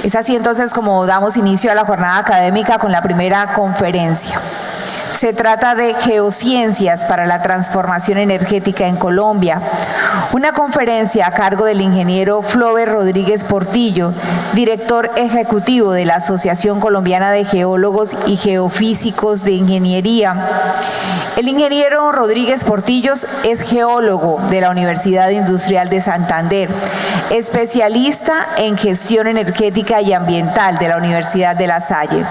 Es así entonces como damos inicio a la jornada académica con la primera conferencia. Se trata de Geociencias para la Transformación Energética en Colombia, una conferencia a cargo del ingeniero Flover Rodríguez Portillo, director ejecutivo de la Asociación Colombiana de Geólogos y Geofísicos de Ingeniería. El ingeniero Rodríguez Portillo es geólogo de la Universidad Industrial de Santander, especialista en gestión energética y ambiental de la Universidad de La Salle.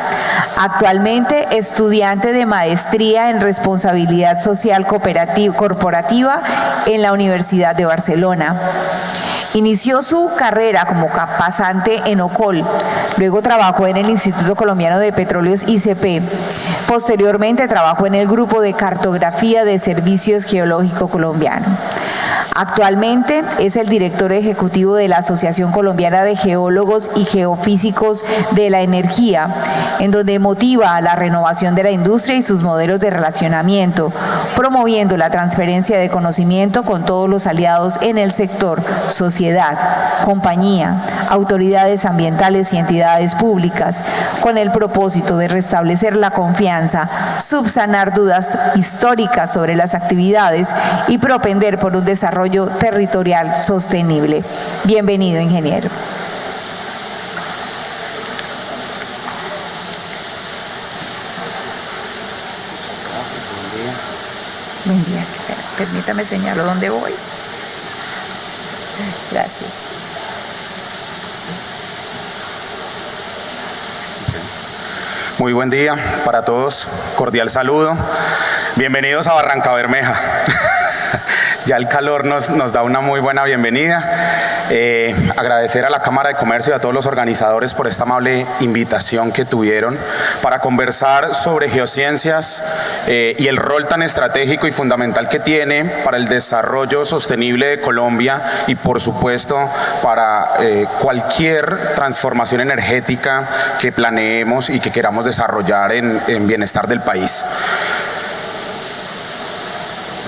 Actualmente estudiante de maestría en responsabilidad social corporativa en la Universidad de Barcelona. Inició su carrera como pasante en OCOL, luego trabajó en el Instituto Colombiano de Petróleos ICP, posteriormente trabajó en el Grupo de Cartografía de Servicios Geológico Colombiano. Actualmente es el director ejecutivo de la Asociación Colombiana de Geólogos y Geofísicos de la Energía, en donde motiva la renovación de la industria y sus modelos de relacionamiento, promoviendo la transferencia de conocimiento con todos los aliados en el sector, sociedad, compañía, autoridades ambientales y entidades públicas, con el propósito de restablecer la confianza, subsanar dudas históricas sobre las actividades y propender por un desarrollo territorial sostenible. Bienvenido, ingeniero. Buen día. Permítame señalar dónde voy. Gracias. Muy buen día para todos, cordial saludo. Bienvenidos a Barrancabermeja. Ya el calor nos da una muy buena bienvenida. Agradecer a la Cámara de Comercio y a todos los organizadores por esta amable invitación que tuvieron para conversar sobre geociencias y el rol tan estratégico y fundamental que tiene para el desarrollo sostenible de Colombia y por supuesto para cualquier transformación energética que planeemos y que queramos desarrollar en bienestar del país.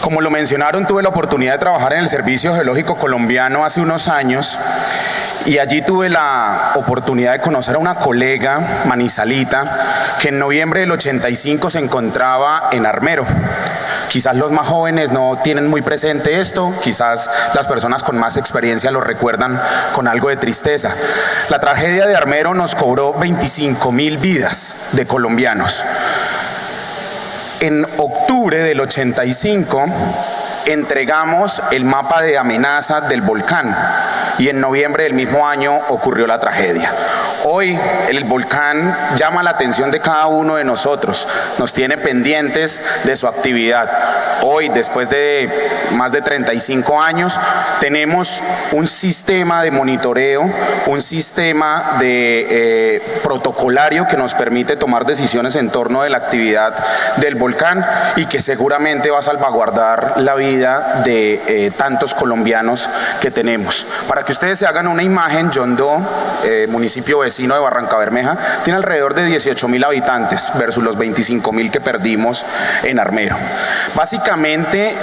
Como lo mencionaron, tuve la oportunidad de trabajar en el Servicio Geológico Colombiano hace unos años y allí tuve la oportunidad de conocer a una colega manizalita que en noviembre del 85 se encontraba en Armero. Quizás los más jóvenes no tienen muy presente esto, quizás las personas con más experiencia lo recuerdan con algo de tristeza. La tragedia de Armero nos cobró 25.000 vidas de colombianos. En octubre del 85 entregamos el mapa de amenaza del volcán y en noviembre del mismo año ocurrió la tragedia. Hoy el volcán llama la atención de cada uno de nosotros, nos tiene pendientes de su actividad. Hoy, después de más de 35 años, tenemos un sistema de monitoreo, un sistema de protocolario que nos permite tomar decisiones en torno de la actividad del volcán y que seguramente va a salvaguardar la vida de tantos colombianos que tenemos. Para que ustedes se hagan una imagen, Yondó, municipio vecino de Barrancabermeja, tiene alrededor de 18.000 habitantes versus los 25.000 que perdimos en Armero. Básicamente,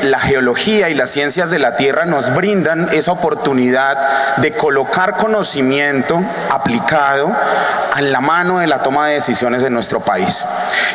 la geología y las ciencias de la tierra nos brindan esa oportunidad de colocar conocimiento aplicado en la mano de la toma de decisiones en nuestro país.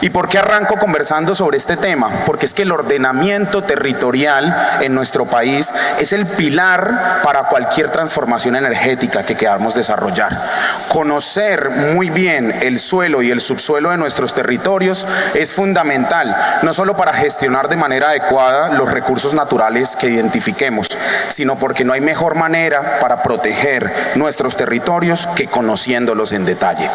¿Y por qué arranco conversando sobre este tema? Porque es que el ordenamiento territorial en nuestro país es el pilar para cualquier transformación energética que queramos desarrollar. Conocer muy bien el suelo y el subsuelo de nuestros territorios es fundamental, no solo para gestionar de manera adecuada los recursos naturales que identifiquemos, sino porque no hay mejor manera para proteger nuestros territorios que conociéndolos en detalle.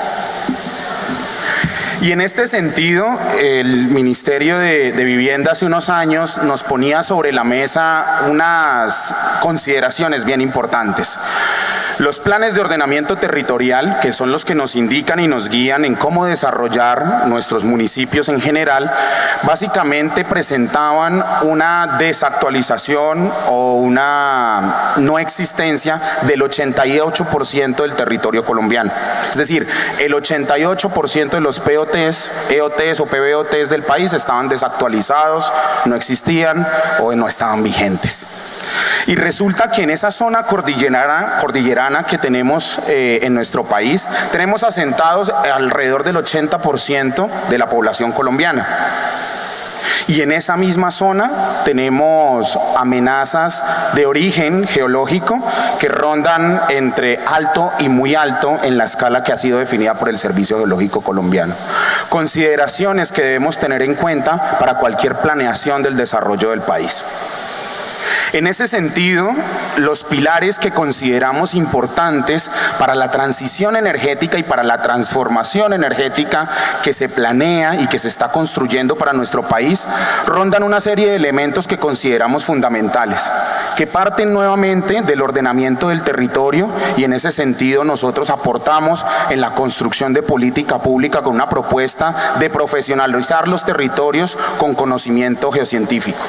Y en este sentido, el Ministerio de Vivienda hace unos años nos ponía sobre la mesa unas consideraciones bien importantes. Los planes de ordenamiento territorial, que son los que nos indican y nos guían en cómo desarrollar nuestros municipios en general, básicamente presentaban una desactualización o una no existencia del 88% del territorio colombiano. Es decir, el 88% de los POTs, EOTs o PBOTs del país estaban desactualizados, no existían o no estaban vigentes. Y resulta que en esa zona cordillerana que tenemos en nuestro país, tenemos asentados alrededor del 80% de la población colombiana. Y en esa misma zona tenemos amenazas de origen geológico que rondan entre alto y muy alto en la escala que ha sido definida por el Servicio Geológico Colombiano. Consideraciones que debemos tener en cuenta para cualquier planeación del desarrollo del país. En ese sentido, los pilares que consideramos importantes para la transición energética y para la transformación energética que se planea y que se está construyendo para nuestro país, rondan una serie de elementos que consideramos fundamentales, que parten nuevamente del ordenamiento del territorio, y en ese sentido nosotros aportamos en la construcción de política pública con una propuesta de profesionalizar los territorios con conocimiento geocientífico.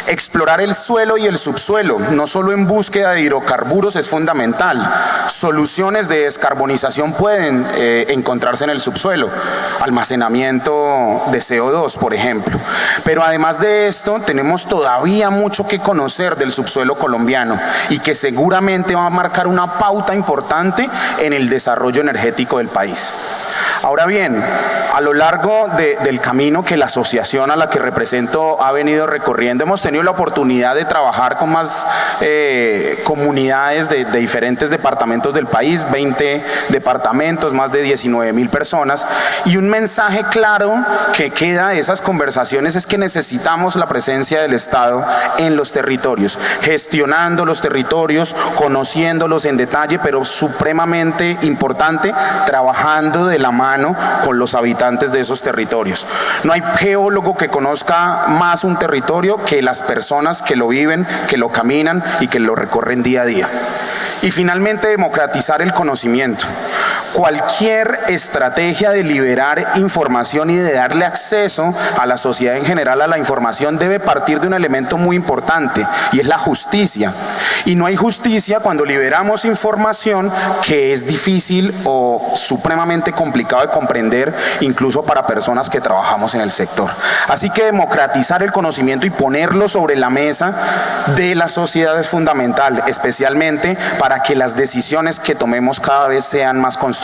Explorar el suelo y el subsuelo, no solo en búsqueda de hidrocarburos, es fundamental. Soluciones de descarbonización pueden encontrarse en el subsuelo, almacenamiento de CO2, por ejemplo. Pero además de esto, tenemos todavía mucho que conocer del subsuelo colombiano y que seguramente va a marcar una pauta importante en el desarrollo energético del país. Ahora bien, a lo largo del camino que la asociación a la que represento ha venido recorriendo, hemos tenido la oportunidad de trabajar con más comunidades de diferentes departamentos del país, 20 departamentos, más de 19.000 personas, y un mensaje claro que queda de esas conversaciones es que necesitamos la presencia del Estado en los territorios, gestionando los territorios, conociéndolos en detalle, pero supremamente importante, trabajando de la mano con los habitantes de esos territorios. No hay geólogo que conozca más un territorio que las personas que lo viven, que lo caminan y que lo recorren día a día. Y finalmente, democratizar el conocimiento. Cualquier estrategia de liberar información y de darle acceso a la sociedad en general a la información debe partir de un elemento muy importante, y es la justicia. Y no hay justicia cuando liberamos información que es difícil o supremamente complicado de comprender, incluso para personas que trabajamos en el sector. Así que democratizar el conocimiento y ponerlo sobre la mesa de la sociedad es fundamental, especialmente para que las decisiones que tomemos cada vez sean más constructivas.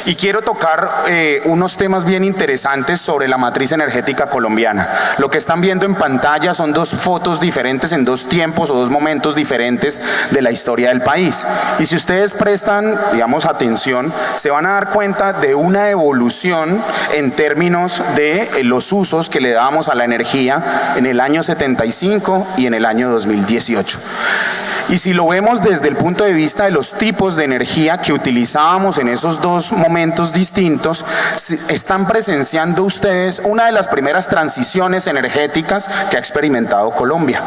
Y quiero tocar unos temas bien interesantes sobre la matriz energética colombiana. Lo que están viendo en pantalla son dos fotos diferentes en dos tiempos o dos momentos diferentes de la historia del país. Y si ustedes prestan, digamos, atención, se van a dar cuenta de una evolución en términos de los usos que le dábamos a la energía en el año 75 y en el año 2018. Y si lo vemos desde el punto de vista de los tipos de energía que utilizábamos en esos dos momentos distintos, están presenciando ustedes una de las primeras transiciones energéticas que ha experimentado Colombia.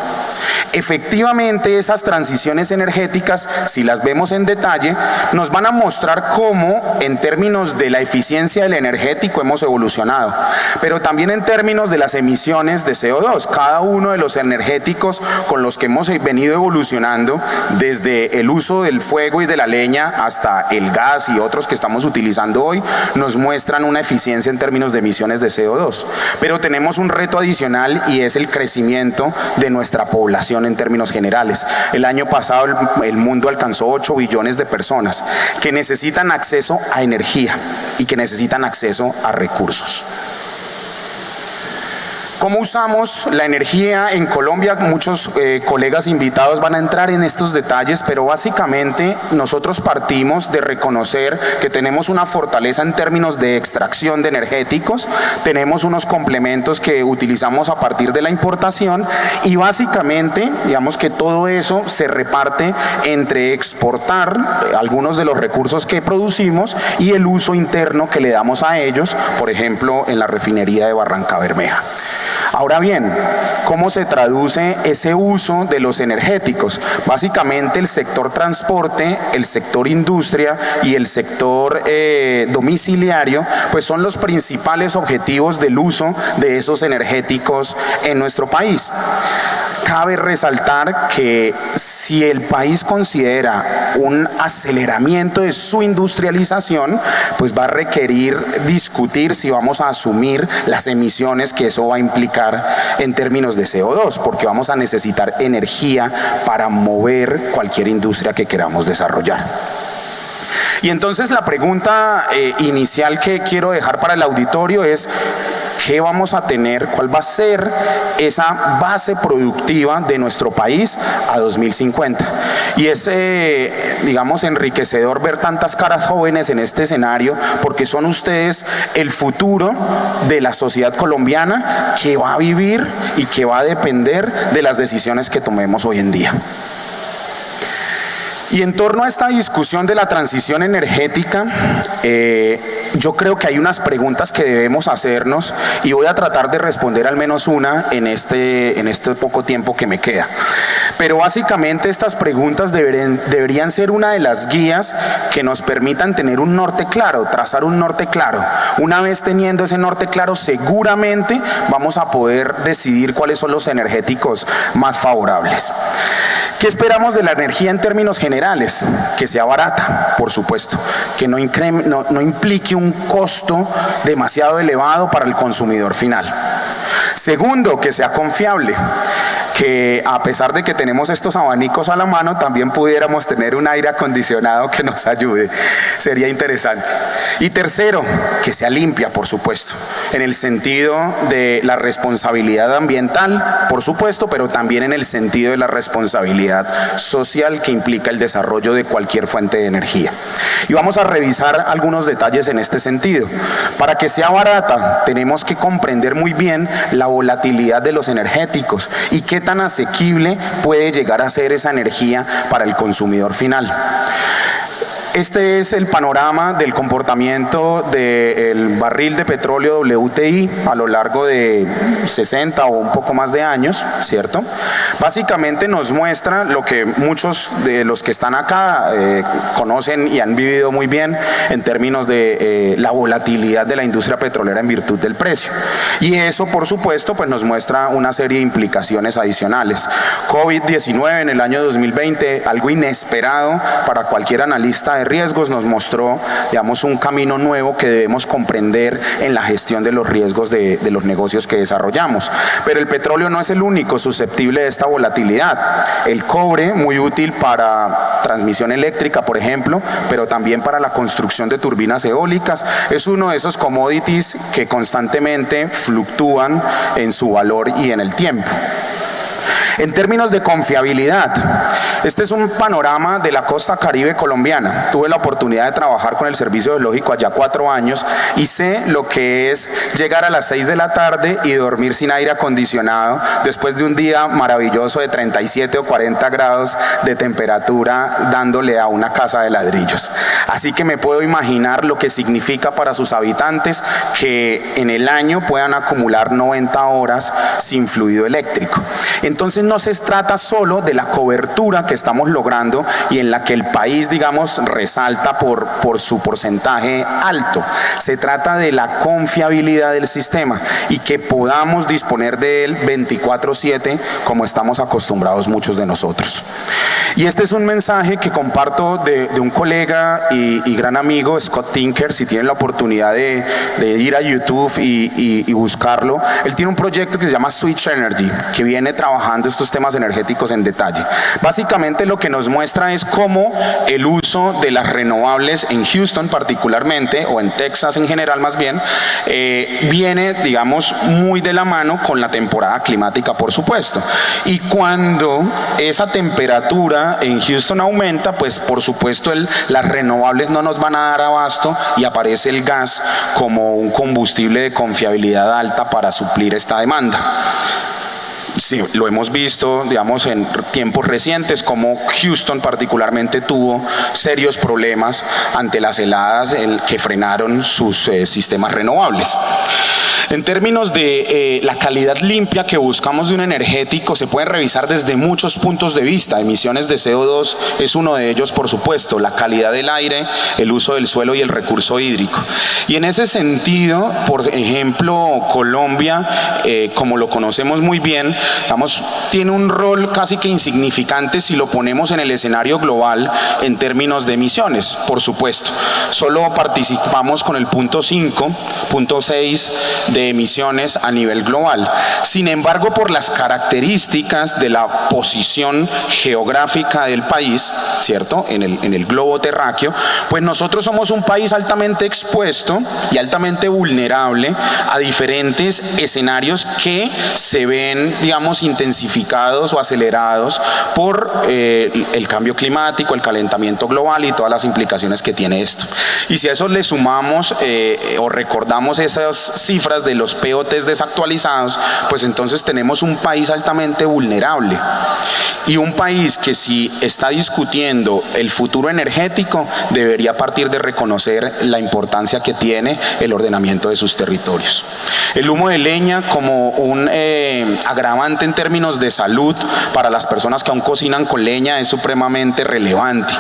Efectivamente, esas transiciones energéticas, si las vemos en detalle, nos van a mostrar cómo en términos de la eficiencia del energético hemos evolucionado, pero también en términos de las emisiones de CO2. Cada uno de los energéticos con los que hemos venido evolucionando, desde el uso del fuego y de la leña hasta el gas y otros que estamos utilizando hoy, nos muestran una eficiencia en términos de emisiones de CO2. Pero tenemos un reto adicional, y es el crecimiento de nuestra población en términos generales. El año pasado el mundo alcanzó 8 billones de personas que necesitan acceso a energía y que necesitan acceso a recursos. ¿Cómo usamos la energía en Colombia? Muchos colegas invitados van a entrar en estos detalles, pero básicamente nosotros partimos de reconocer que tenemos una fortaleza en términos de extracción de energéticos, tenemos unos complementos que utilizamos a partir de la importación, y básicamente, digamos que todo eso se reparte entre exportar algunos de los recursos que producimos y el uso interno que le damos a ellos, por ejemplo, en la refinería de Barrancabermeja. Ahora bien, ¿cómo se traduce ese uso de los energéticos? Básicamente el sector transporte, el sector industria y el sector domiciliario, pues son los principales objetivos del uso de esos energéticos en nuestro país. cabe resaltar que si el país considera un aceleramiento de su industrialización, pues va a requerir discutir si vamos a asumir las emisiones que eso va a implicar en términos de CO2, porque vamos a necesitar energía para mover cualquier industria que queramos desarrollar. Y entonces la pregunta inicial que quiero dejar para el auditorio es: ¿qué vamos a tener? ¿Cuál va a ser esa base productiva de nuestro país a 2050? Y es, digamos, enriquecedor ver tantas caras jóvenes en este escenario, porque son ustedes el futuro de la sociedad colombiana que va a vivir y que va a depender de las decisiones que tomemos hoy en día. Y en torno a esta discusión de la transición energética, yo creo que hay unas preguntas que debemos hacernos y voy a tratar de responder al menos una en este poco tiempo que me queda. Pero básicamente estas preguntas deberían ser una de las guías que nos permitan tener un norte claro, trazar un norte claro. Una vez teniendo ese norte claro, seguramente vamos a poder decidir cuáles son los energéticos más favorables. ¿Qué esperamos de la energía en términos generales? Que sea barata, por supuesto, que no implique un costo demasiado elevado para el consumidor final. Segundo, que sea confiable, que a pesar de que tenemos estos abanicos a la mano, también pudiéramos tener un aire acondicionado que nos ayude. Sería interesante. Y tercero, que sea limpia, por supuesto, en el sentido de la responsabilidad ambiental, por supuesto, pero también en el sentido de la responsabilidad social que implica el desarrollo de cualquier fuente de energía. Y vamos a revisar algunos detalles en este sentido. Para que sea barata, tenemos que comprender muy bien la volatilidad de los energéticos y qué tan asequible puede llegar a ser esa energía para el consumidor final. Este es el panorama del comportamiento del barril de petróleo WTI a lo largo de 60 o un poco más de años, ¿cierto? Básicamente nos muestra lo que muchos de los que están acá conocen y han vivido muy bien en términos de la volatilidad de la industria petrolera en virtud del precio. Y eso, por supuesto, pues nos muestra una serie de implicaciones adicionales. COVID-19 en el año 2020, algo inesperado para cualquier analista de riesgos, nos mostró, digamos, un camino nuevo que debemos comprender en la gestión de los riesgos de los negocios que desarrollamos. Pero el petróleo no es el único susceptible de esta volatilidad. El cobre, muy útil para transmisión eléctrica, por ejemplo, pero también para la construcción de turbinas eólicas, es uno de esos commodities que constantemente fluctúan en su valor y en el tiempo. En términos de confiabilidad, este es un panorama de la costa caribe colombiana. Tuve la oportunidad de trabajar con el Servicio Geológico allá 4 años y sé lo que es llegar a las 6 de la tarde y dormir sin aire acondicionado después de un día maravilloso de 37 o 40 grados de temperatura dándole a una casa de ladrillos. Así que me puedo imaginar lo que significa para sus habitantes que en el año puedan acumular 90 horas sin fluido eléctrico. Entonces no se trata solo de la cobertura que estamos logrando y en la que el país, digamos, resalta por su porcentaje alto. Se trata de la confiabilidad del sistema y que podamos disponer de él 24/7 como estamos acostumbrados muchos de nosotros. Y este es un mensaje que comparto de un colega y gran amigo, Scott Tinker. Si tienen la oportunidad de ir a YouTube y buscarlo, él tiene un proyecto que se llama Switch Energy, que viene trabajando estos temas energéticos en detalle. Básicamente lo que nos muestra es cómo el uso de las renovables en Houston particularmente, o en Texas en general más bien, viene, digamos, muy de la mano con la temporada climática, por supuesto. Y cuando esa temperatura en Houston aumenta, pues por supuesto las renovables no nos van a dar abasto y aparece el gas como un combustible de confiabilidad alta para suplir esta demanda. Sí, lo hemos visto, digamos, en tiempos recientes, como Houston particularmente tuvo serios problemas ante las heladas que frenaron sus sistemas renovables. En términos de la calidad limpia que buscamos de un energético, se pueden revisar desde muchos puntos de vista. Emisiones de CO2 es uno de ellos, por supuesto, la calidad del aire, el uso del suelo y el recurso hídrico. Y en ese sentido, por ejemplo, Colombia, como lo conocemos muy bien, digamos, tiene un rol casi que insignificante si lo ponemos en el escenario global en términos de emisiones, por supuesto. Solo participamos con el punto 6 de emisiones a nivel global. Sin embargo, por las características de la posición geográfica del país, ¿cierto?, en el globo terráqueo, pues nosotros somos un país altamente expuesto y altamente vulnerable a diferentes escenarios que se ven, digamos, intensificados o acelerados por el cambio climático, el calentamiento global y todas las implicaciones que tiene esto. Y si a eso le sumamos o recordamos esas cifras de los POTs desactualizados, pues entonces tenemos un país altamente vulnerable y un país que, si está discutiendo el futuro energético, debería partir de reconocer la importancia que tiene el ordenamiento de sus territorios. El humo de leña como un agravante en términos de salud para las personas que aún cocinan con leña es supremamente relevante,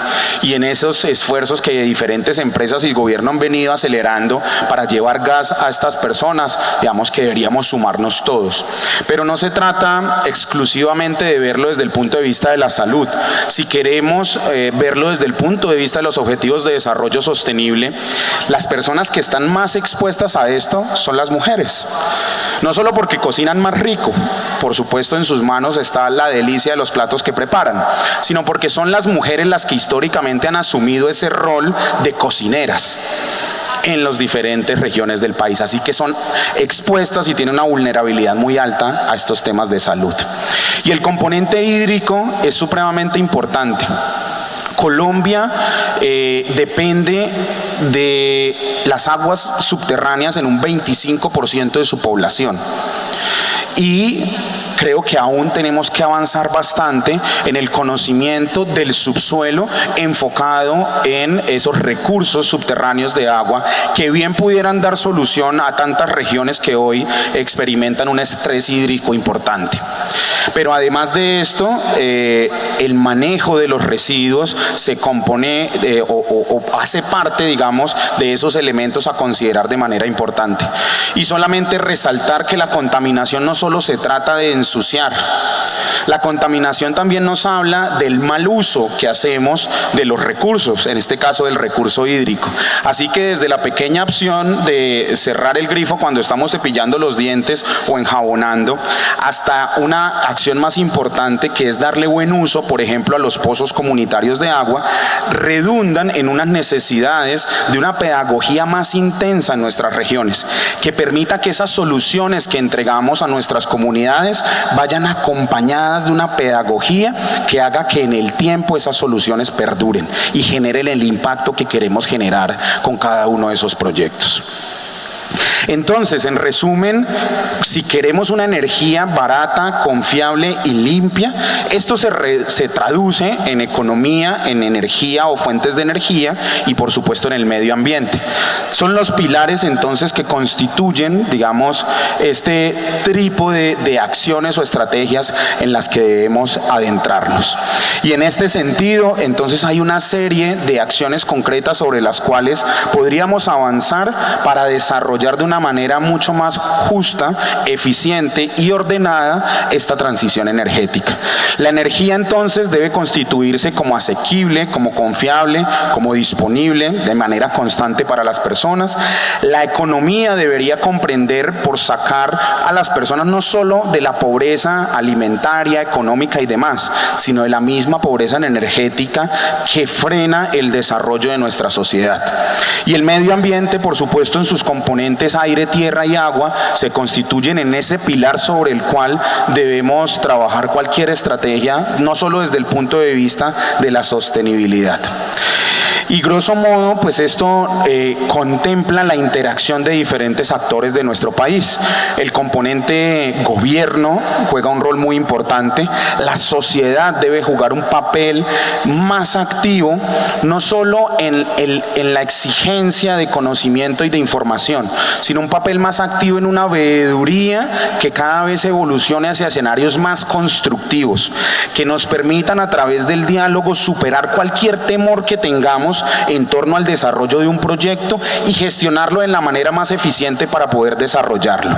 y en esos esfuerzos que diferentes empresas y el gobierno han venido acelerando para llevar gas a estas personas, digamos que deberíamos sumarnos todos. Pero no se trata exclusivamente de verlo desde el punto de vista de la salud. Si queremos verlo desde el punto de vista de los objetivos de desarrollo sostenible, las personas que están más expuestas a esto son las mujeres. No solo porque cocinan más rico, por supuesto en sus manos está la delicia de los platos que preparan, sino porque son las mujeres las que históricamente han asumido ese rol de cocineras en las diferentes regiones del país, así que son expuestas y tienen una vulnerabilidad muy alta a estos temas de salud. Y el componente hídrico es supremamente importante. Colombia depende de las aguas subterráneas en un 25% de su población, y creo que aún tenemos que avanzar bastante en el conocimiento del subsuelo enfocado en esos recursos subterráneos de agua que bien pudieran dar solución a tantas regiones que hoy experimentan un estrés hídrico importante. Pero además de esto, el manejo de los residuos se compone o hace parte, digamos, de esos elementos a considerar de manera importante. Y solamente resaltar que la contaminación no solo se trata de ensuciar, la contaminación también nos habla del mal uso que hacemos de los recursos, en este caso del recurso hídrico. Así que desde la pequeña opción de cerrar el grifo cuando estamos cepillando los dientes o enjabonando, hasta una acción más importante que es darle buen uso, por ejemplo, a los pozos comunitarios de agua, redundan en unas necesidades de una pedagogía más intensa en nuestras regiones, que permita que esas soluciones que entregamos a nuestras comunidades vayan acompañadas de una pedagogía que haga que en el tiempo esas soluciones perduren y generen el impacto que queremos generar con cada uno de esos proyectos. Entonces, en resumen, si queremos una energía barata, confiable y limpia, esto se traduce en economía, en energía o fuentes de energía y por supuesto en el medio ambiente. Son los pilares entonces que constituyen, digamos, este trípode de acciones o estrategias en las que debemos adentrarnos. Y en este sentido, entonces hay una serie de acciones concretas sobre las cuales podríamos avanzar para desarrollar de una manera mucho más justa, eficiente y ordenada esta transición energética. La energía entonces debe constituirse como asequible, como confiable, como disponible de manera constante para las personas. La economía debería comprender por sacar a las personas no solo de la pobreza alimentaria, económica y demás, sino de la misma pobreza energética que frena el desarrollo de nuestra sociedad. Y el medio ambiente, por supuesto, en sus componentes aire, tierra y agua, se constituyen en ese pilar sobre el cual debemos trabajar cualquier estrategia, no solo desde el punto de vista de la sostenibilidad. Y grosso modo, pues esto contempla la interacción de diferentes actores de nuestro país. El componente gobierno juega un rol muy importante. La sociedad debe jugar un papel más activo, no solo en la exigencia de conocimiento y de información, sino un papel más activo en una veeduría que cada vez evolucione hacia escenarios más constructivos, que nos permitan a través del diálogo superar cualquier temor que tengamos datos en torno al desarrollo de un proyecto y gestionarlo de la manera más eficiente para poder desarrollarlo.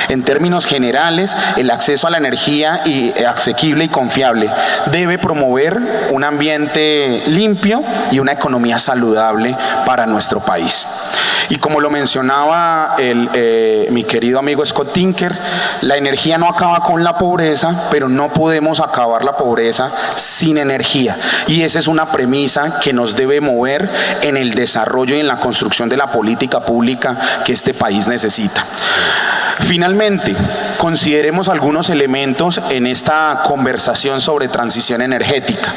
En términos generales, el acceso a la energía asequible y confiable debe promover un ambiente limpio y una economía saludable para nuestro país. Y como lo mencionaba mi querido amigo Scott Tinker, la energía no acaba con la pobreza, pero no podemos acabar la pobreza sin energía. Y esa es una premisa que nos debe mover en el desarrollo y en la construcción de la política pública que este país necesita. Finalmente, consideremos algunos elementos en esta conversación sobre transición energética.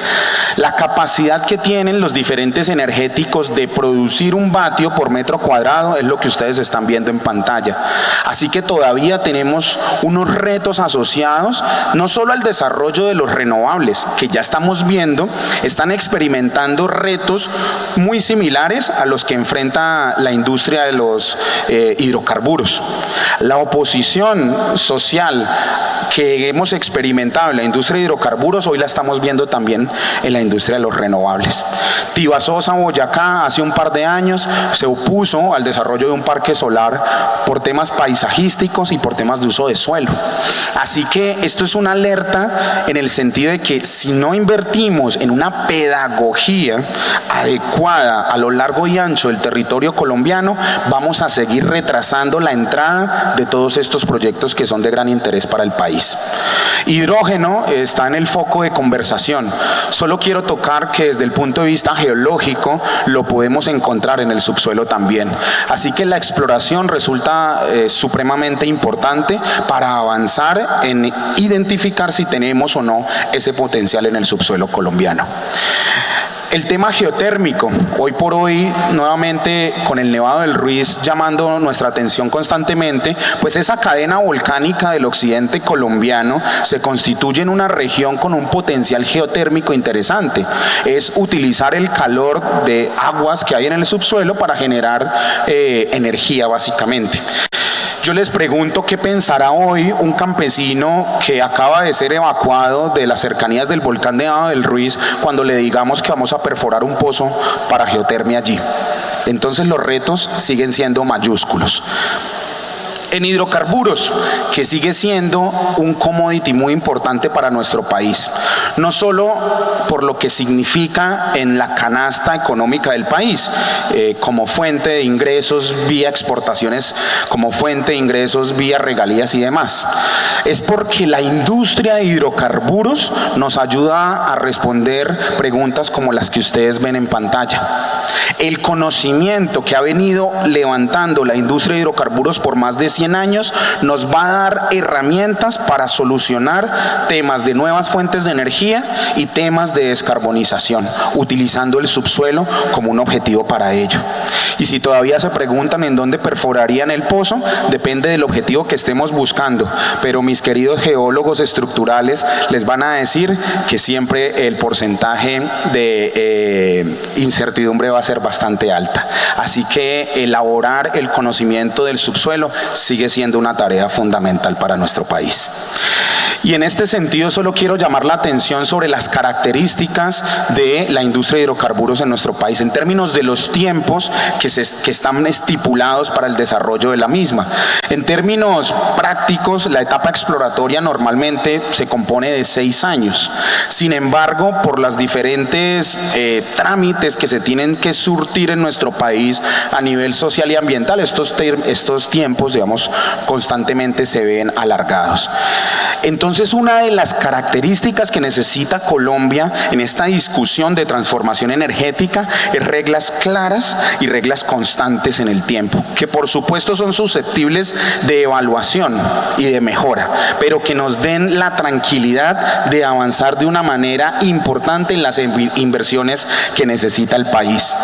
La capacidad que tienen los diferentes energéticos de producir un vatio por metro cuadrado es lo que ustedes están viendo en pantalla. Así que todavía tenemos unos retos asociados no solo al desarrollo de los renovables, que ya estamos viendo, están experimentando retos muy similares a los que enfrenta la industria de los hidrocarburos. La oposición social que hemos experimentado en la industria de hidrocarburos, hoy la estamos viendo también en la industria de los renovables. Tibasosa, Boyacá, hace un par de años se opuso al desarrollo de un parque solar por temas paisajísticos y por temas de uso de suelo. Así que esto es una alerta en el sentido de que si no invertimos en una pedagogía adecuada a lo largo y ancho del territorio colombiano, vamos a seguir retrasando la entrada de todos estos proyectos que son de gran interés para el país. Hidrógeno está en el foco de conversación. Solo quiero tocar que desde el punto de vista geológico lo podemos encontrar en el subsuelo también. Así que la exploración resulta supremamente importante para avanzar en identificar si tenemos o no ese potencial en el subsuelo colombiano. El tema geotérmico, hoy por hoy, nuevamente con el Nevado del Ruiz llamando nuestra atención constantemente, pues esa cadena volcánica del occidente colombiano se constituye en una región con un potencial geotérmico interesante. Es utilizar el calor de aguas que hay en el subsuelo para generar energía básicamente. Yo les pregunto qué pensará hoy un campesino que acaba de ser evacuado de las cercanías del volcán Nevado del Ruiz cuando le digamos que vamos a perforar un pozo para geotermia allí. Entonces los retos siguen siendo mayúsculos. En hidrocarburos, que sigue siendo un commodity muy importante para nuestro país, no solo por lo que significa en la canasta económica del país, como fuente de ingresos vía exportaciones, como fuente de ingresos vía regalías y demás, es porque la industria de hidrocarburos nos ayuda a responder preguntas como las que ustedes ven en pantalla. El conocimiento que ha venido levantando la industria de hidrocarburos por más de 100 años nos va a dar herramientas para solucionar temas de nuevas fuentes de energía y temas de descarbonización, utilizando el subsuelo como un objetivo para ello. Y si todavía se preguntan en dónde perforarían el pozo, depende del objetivo que estemos buscando, pero mis queridos geólogos estructurales les van a decir que siempre el porcentaje de incertidumbre va a ser bastante alta. Así que elaborar el conocimiento del subsuelo sigue siendo una tarea fundamental para nuestro país. Y en este sentido solo quiero llamar la atención sobre las características de la industria de hidrocarburos en nuestro país en términos de los tiempos que están estipulados para el desarrollo de la misma. En términos prácticos, la etapa exploratoria normalmente se compone de 6 años. Sin embargo, por las diferentes trámites que se tienen que surtir en nuestro país a nivel social y ambiental, estos tiempos, digamos, constantemente se ven alargados. Entonces, una de las características que necesita Colombia en esta discusión de transformación energética es reglas claras y reglas constantes en el tiempo, que por supuesto son susceptibles de evaluación y de mejora, pero que nos den la tranquilidad de avanzar de una manera importante en las inversiones que necesita el país.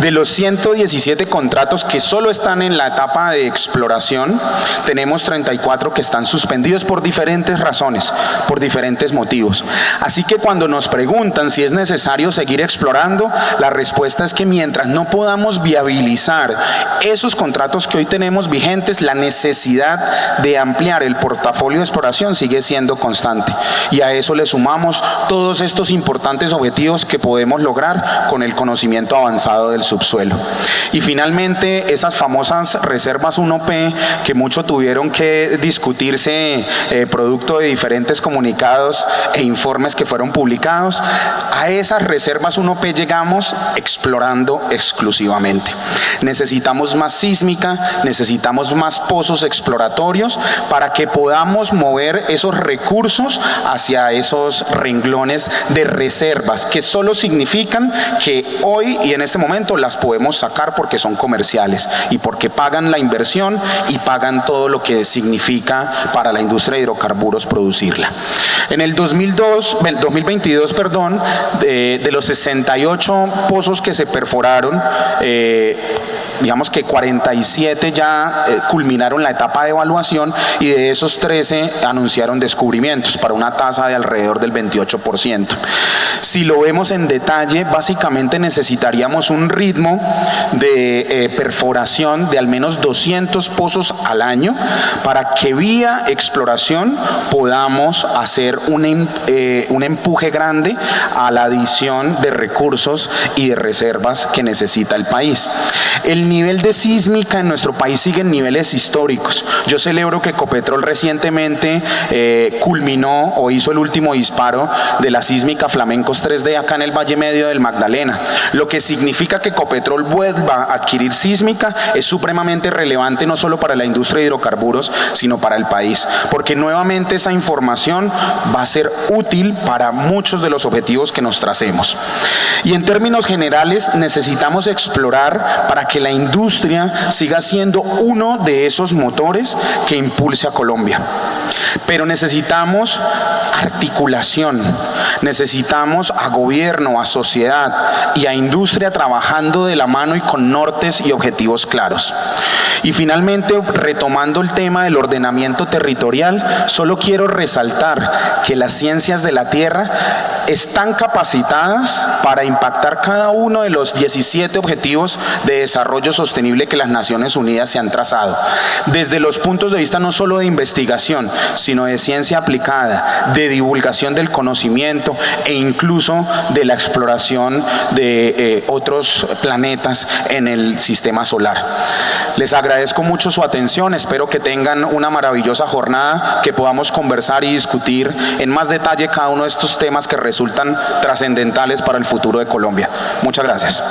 De los 117 contratos que solo están en la etapa de exploración, tenemos 34 que están suspendidos por diferentes razones. razones, por diferentes motivos. Así que cuando nos preguntan si es necesario seguir explorando, la respuesta es que mientras no podamos viabilizar esos contratos que hoy tenemos vigentes, la necesidad de ampliar el portafolio de exploración sigue siendo constante. Y a eso le sumamos todos estos importantes objetivos que podemos lograr con el conocimiento avanzado del subsuelo. Y finalmente, esas famosas reservas 1P que mucho tuvieron que discutirse producto de diferentes comunicados e informes que fueron publicados, a esas reservas 1P llegamos explorando exclusivamente. Necesitamos más sísmica, necesitamos más pozos exploratorios para que podamos mover esos recursos hacia esos renglones de reservas que solo significan que hoy y en este momento las podemos sacar porque son comerciales y porque pagan la inversión y pagan todo lo que significa para la industria de hidrocarburos producirla. En el 2022, de los 68 pozos que se perforaron, digamos que 47 ya culminaron la etapa de evaluación y de esos 13 anunciaron descubrimientos para una tasa de alrededor del 28%. Si lo vemos en detalle, básicamente necesitaríamos un ritmo de perforación de al menos 200 pozos al año para que vía exploración podamos hacer un empuje grande a la adición de recursos y de reservas que necesita el país. El nivel de sísmica en nuestro país sigue en niveles históricos. Yo celebro que Ecopetrol recientemente culminó o hizo el último disparo de la sísmica Flamencos 3D acá en el Valle Medio del Magdalena. Lo que significa que Ecopetrol vuelva a adquirir sísmica es supremamente relevante no solo para la industria de hidrocarburos, sino para el país, porque nuevamente esa información va a ser útil para muchos de los objetivos que nos tracemos. Y en términos generales necesitamos explorar para que la industria siga siendo uno de esos motores que impulse a Colombia. Pero necesitamos articulación, necesitamos a gobierno, a sociedad y a industria trabajando de la mano y con nortes y objetivos claros. Y finalmente, retomando el tema del ordenamiento territorial, solo quiero resaltar que las ciencias de la tierra están capacitadas para impactar cada uno de los 17 objetivos de desarrollo sostenible que las Naciones Unidas se han trazado, desde los puntos de vista no solo de investigación, sino de ciencia aplicada, de divulgación del conocimiento e incluso de la exploración de otros planetas en el sistema solar. Les agradezco mucho su atención, espero que tengan una maravillosa jornada, que podamos conversar y discutir en más detalle cada uno de estos temas que resultan trascendentales para el futuro de Colombia. Muchas gracias.